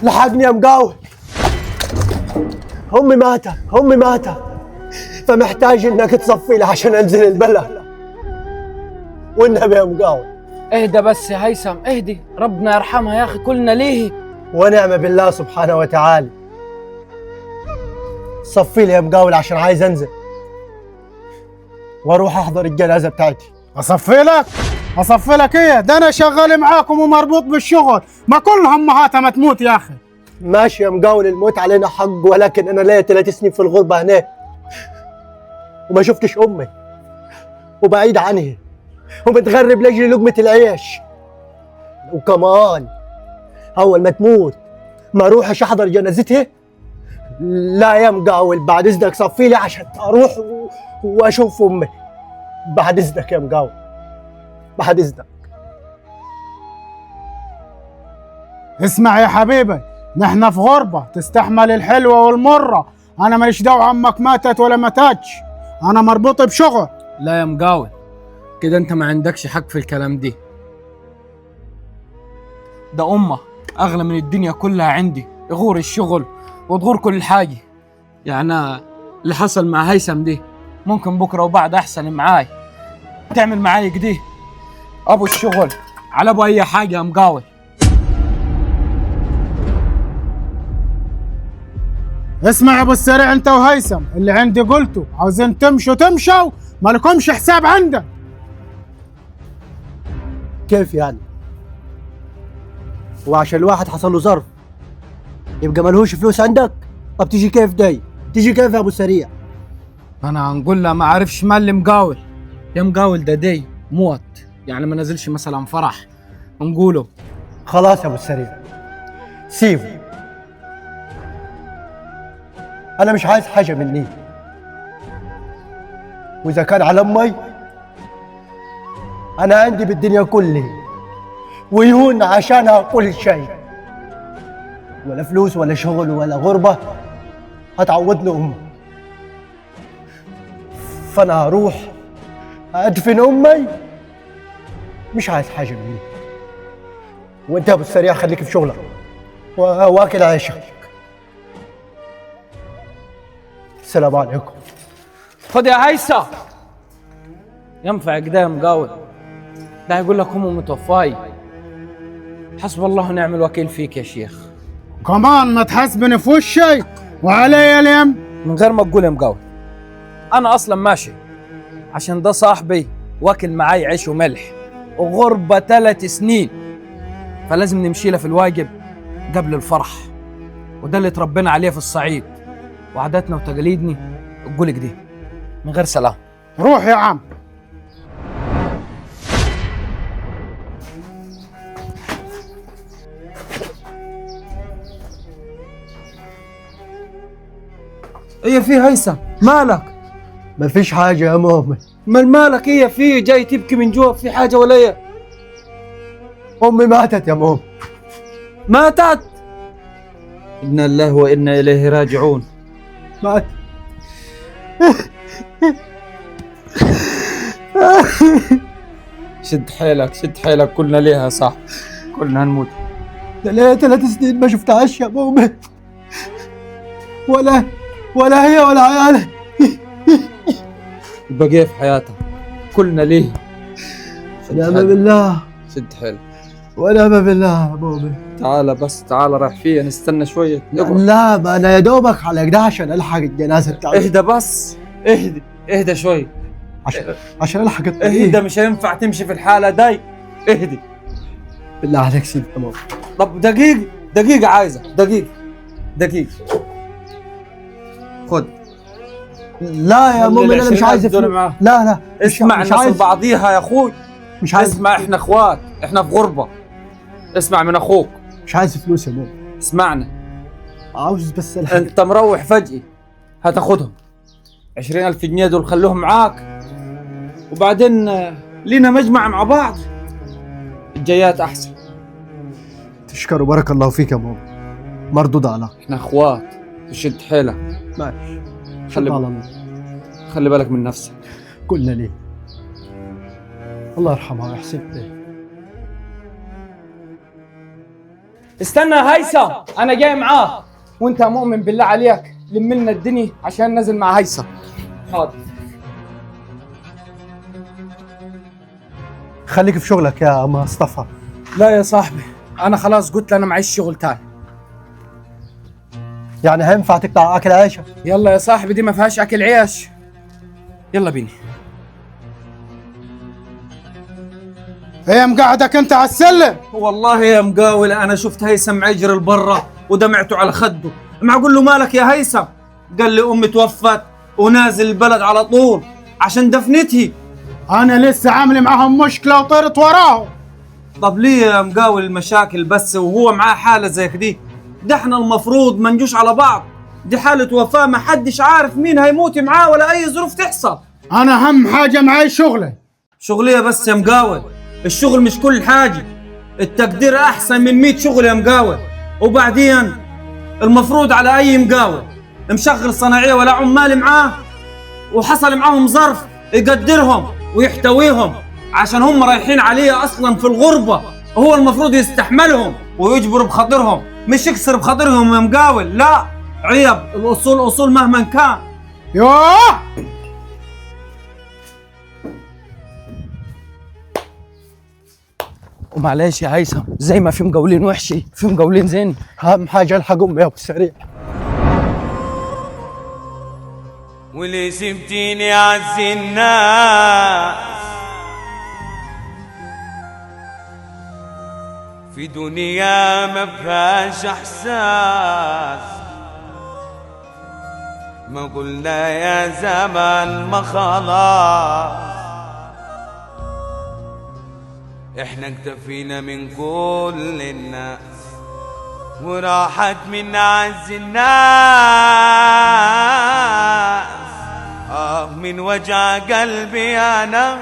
لحقني يا مقاول. امي ماتت فمحتاج انك تصفي لي عشان انزل البلد. والنبي يا مقاول. اهدى بس يا هيثم، اهدي، ربنا يرحمها يا اخي، كلنا ليه. ونعم بالله سبحانه وتعالى. صفي لي يا مقاول عشان عايز انزل واروح احضر الجنازه بتاعتي. اصفي لك ايه؟ ده انا شغال معاكم ومربوط بالشغل، ما كل امهاتها ما تموت يا اخي. ماشي يا مقاول، الموت علينا حق، ولكن انا ليا 3 سنين في الغربه هناك وما شفتش امي وبعيد عنها ومتغرب لاجل لقمه العيش. وكمان اول ما تموت ما اروحش احضر جنازتها. لا يا مقاول، بعد اذنك صفي لي عشان اروح واشوف امي. بعد اذنك يا مقاول، بعد اذنك. اسمع يا حبيبي، نحن في غربة تستحمل الحلوة والمرة. انا ماليش دعوة عمك ماتت ولا ماتتش، انا مربوط بشغل. لا يا مقاول، كده انت ما عندكش حق في الكلام دي. ده امه اغلى من الدنيا كلها عندي، يغور الشغل وتغور كل حاجه. يعني اللي حصل مع هيثم دي ممكن بكره وبعد احسن معاي، تعمل معاي كده ابو الشغل على ابو اي حاجه يا مقاول. اسمع يا ابو السريع، انت وهيثم اللي عندي قلته، عاوزين تمشوا ما لكمش حساب عندك. كيف يعني؟ وعشان الواحد حصل له ظرف يبقى ملهوش فلوس عندك؟ طب تيجي كيف داي؟ تيجي كيف يا ابو سريع؟ انا هنقول له ما عارفش مال مقاول يا مقاول، ده دي موت، يعني ما نزلش مثلا فرح نقوله. خلاص يا ابو السريع سيبه، انا مش عايز حاجه مني. واذا كان على امي انا عندي بالدنيا كلها ويهون عشانها كل شيء، ولا فلوس ولا شغل ولا غربه هتعوضني امي. فانا هروح ادفن امي، مش عايز حاجه مني. وانت يا ابو السريع خليك في شغلك واكل عيشك. السلام عليكم. خد يا هيثم، ينفع كده يا مقاول؟ ده هيقول لك امه متوفاي. حسب الله ونعم الوكيل فيك يا شيخ. كمان ما تحاسبني في وشي وعلي اليم من غير ما تقول يا مقاول، انا اصلا ماشي عشان ده صاحبي واكل معاي عيش وملح وغربة 3 سنين، فلازم نمشي له في الواجب قبل الفرح، وده اللي تربينا عليه في الصعيد، وعاداتنا وتقاليدنا تقول كده من غير سلام. روح يا عم. ايه في هيثم؟ مالك؟ مفيش حاجه يا مؤمن. مالك ايه في جاي تبكي من جوا؟ في حاجه ولا ايه؟ امي ماتت يا مؤمن. ماتت؟ انا الله وانا اليه راجعون. ماتت. شد حيلك شد حيلك، كلنا ليها صح، كلنا هنموت. ده ليا 3 سنين ما شفتهاش يا مؤمن، ولا هي ولا عيالها. البقية في حياتها كلنا ليه. ونعم بالله. شد حيلك ونعم بالله يا مؤمن. تعال بس، تعال رايح فيها، نستنى شوية. لا ما انا يا دوبك على كده عشان الحق الجنازه بتاعتي. اهدى بس، اهدى شوي عشان الحق الطريق. اهدى، مش هينفع تمشي في الحالة داي. اهدي بالله عليك سيب يا مؤمن. طب دقيقة عايزة دقيقة. خد. لا يا مؤمن انا مش عايز فلوس. لا اسمع، الناس بعضيها يا اخوي. مش عايز. اسمع، احنا اخوات، احنا في غربة. اسمع من اخوك. مش عايز فلوس يا مؤمن. اسمعنا، عاوز بس الحق. انت مروح فجأة هتاخدهم 20,000 جنيه دول، خلوهم معاك، وبعدين لينا مجمع مع بعض، الجايات احسن. تشكر وبارك الله فيك يا مؤمن، مردود على. احنا اخوات، تشد حيلك. ماشي. خلي بالك من نفسك. كلنا ليه. الله يرحمها ويحسن إليه. استنى يا هيثم، انا جاي معاه. وانت يا مؤمن بالله عليك لم لنا الدنيا عشان نازل مع هيثم. حاضر. خليك في شغلك يا مصطفى. لا يا صاحبي، انا خلاص قلت انا معيش شغل تاني. يعني هينفع تقطع اكل عيشك؟ يلا يا صاحبي، دي ما فيهاش اكل عيش. يلا بينا. ايه مقعدك انت على السلم؟ والله يا مقاول انا شفت هيثم عجر البرة ودمعته على خده. ما اقول له مالك يا هيثم؟ قال لي امي توفت ونازل البلد على طول عشان دفنتي. انا لسه عامل معاهم مشكله وطرت وراهم. طب ليه يا مقاول المشاكل بس وهو معاه حالة زي كدي؟ ده احنا المفروض ما نجوش على بعض، دي حالة وفاة ما حدش عارف مين هيموت معاه ولا اي ظروف تحصل. انا اهم حاجه معي شغلي. شغلية بس يا مقاول، الشغل مش كل حاجة، التقدير احسن من 100 شغل يا مقاول. وبعدين المفروض على اي مقاول مشغل صناعية ولا عمال معاه وحصل معاهم ظرف يقدرهم ويحتويهم عشان هم رايحين عليه اصلا في الغربة، هو المفروض يستحملهم ويجبر بخاطرهم مش يكسر بخاطرهم يا مقاول. لا عيب، الاصول اصول مهما كان. يوه ومعلش يا هيثم، زي ما في مقاولين وحشي في مقاولين زين. اهم حاجه الحق امي يا ابو السريع. واللي سبتيني عز الناس في دنيا ما فيهاش احساس. ما قلنا يا زمان ما خلاص، احنا اكتفينا من كل الناس وراحت من عز الناس. من وجع قلبي انا